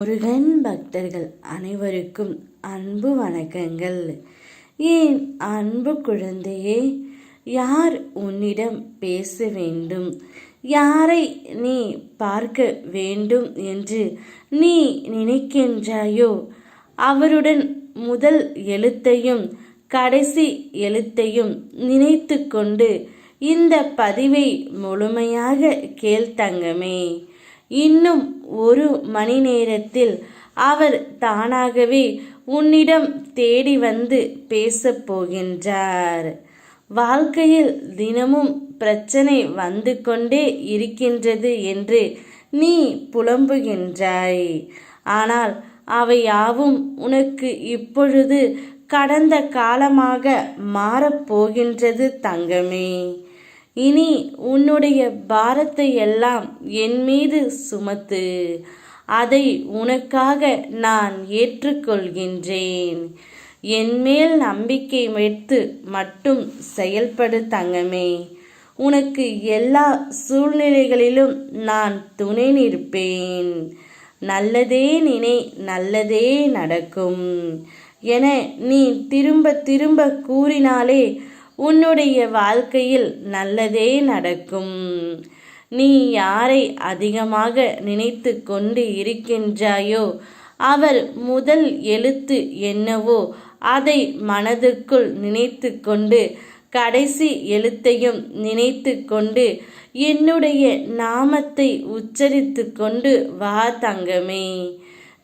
முருகன் பக்தர்கள் அனைவருக்கும் அன்பு வணக்கங்கள். ஏன் அன்பு குழந்தையே, யார் உன்னிடம் பேச வேண்டும், யாரை நீ பார்க்க வேண்டும் என்று நீ நினைக்கின்றாயோ, அவருடன் முதல் எழுத்தையும் கடைசி எழுத்தையும் நினைத்து கொண்டு இந்த பதிவை முழுமையாக கேள் தங்கமே. இன்னும் ஒரு மணி நேரத்தில் அவர் தானாகவே உன்னிடம் தேடி வந்து பேசப் போகின்றார். வாழ்க்கையில் தினமும் பிரச்சனை வந்து கொண்டே இருக்கின்றது என்று நீ புலம்புகின்றாய். ஆனால் அவை யாவும் உனக்கு இப்பொழுது கடந்த காலமாக மாறப்போகின்றது தங்கமே. இனி உன்னுடைய பாரத்தை எல்லாம் என் மீது சுமத்து. அதை உனக்காக நான் ஏற்றுக்கொள்கின்றேன். என் மேல் நம்பிக்கை வைத்து மட்டும் செயல்படு தங்கமே. உனக்கு எல்லா சூழ்நிலைகளிலும் நான் துணை நிற்பேன். நல்லதே நினை, நல்லதே நடக்கும் என நீ திரும்ப திரும்ப கூறினாலே உன்னுடைய வாழ்க்கையில் நல்லதே நடக்கும். நீ யாரை அதிகமாக நினைத்து கொண்டு இருக்கின்றாயோ, அவர் முதல் எழுத்து என்னவோ அதை மனதுக்குள் நினைத்து கொண்டு கடைசி எழுத்தையும் நினைத்து கொண்டு என்னுடைய நாமத்தை உச்சரித்து கொண்டு வா தங்கமே.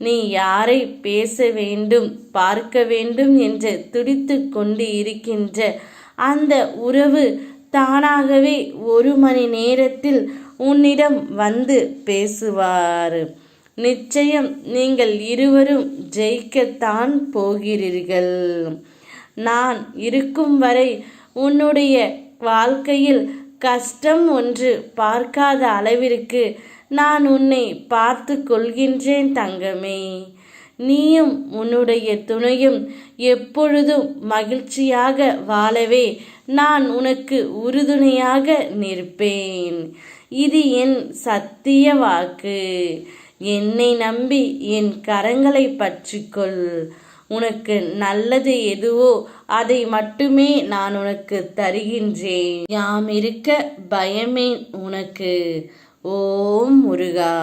நீ யாரை பேச வேண்டும், பார்க்க வேண்டும் என்று துடித்து கொண்டு இருக்கின்ற அந்த உறவு தானாகவே ஒரு மணி நேரத்தில் உன்னிடம் வந்து பேசுவார். நிச்சயம் நீங்கள் இருவரும் ஜெயிக்கத்தான் போகிறீர்கள். நான் இருக்கும் வரை உன்னுடைய வாழ்க்கையில் கஷ்டம் ஒன்று பார்க்காத அளவிற்கு நான் உன்னை பார்த்து கொள்கின்றேன் தங்கமே. நீயும் உன்னுடைய துணையும் எப்பொழுதும் மகிழ்ச்சியாக வாழவே நான் உனக்கு உறுதுணையாக நிற்பேன். இது என் சத்திய வாக்கு. என்னை நம்பி என் கரங்களை பற்றிக்கொள். உனக்கு நல்லது எதுவோ அதை மட்டுமே நான் உனக்கு தருகின்றேன். யாம் இருக்க பயமேன் உனக்கு. ஓம் முருகா.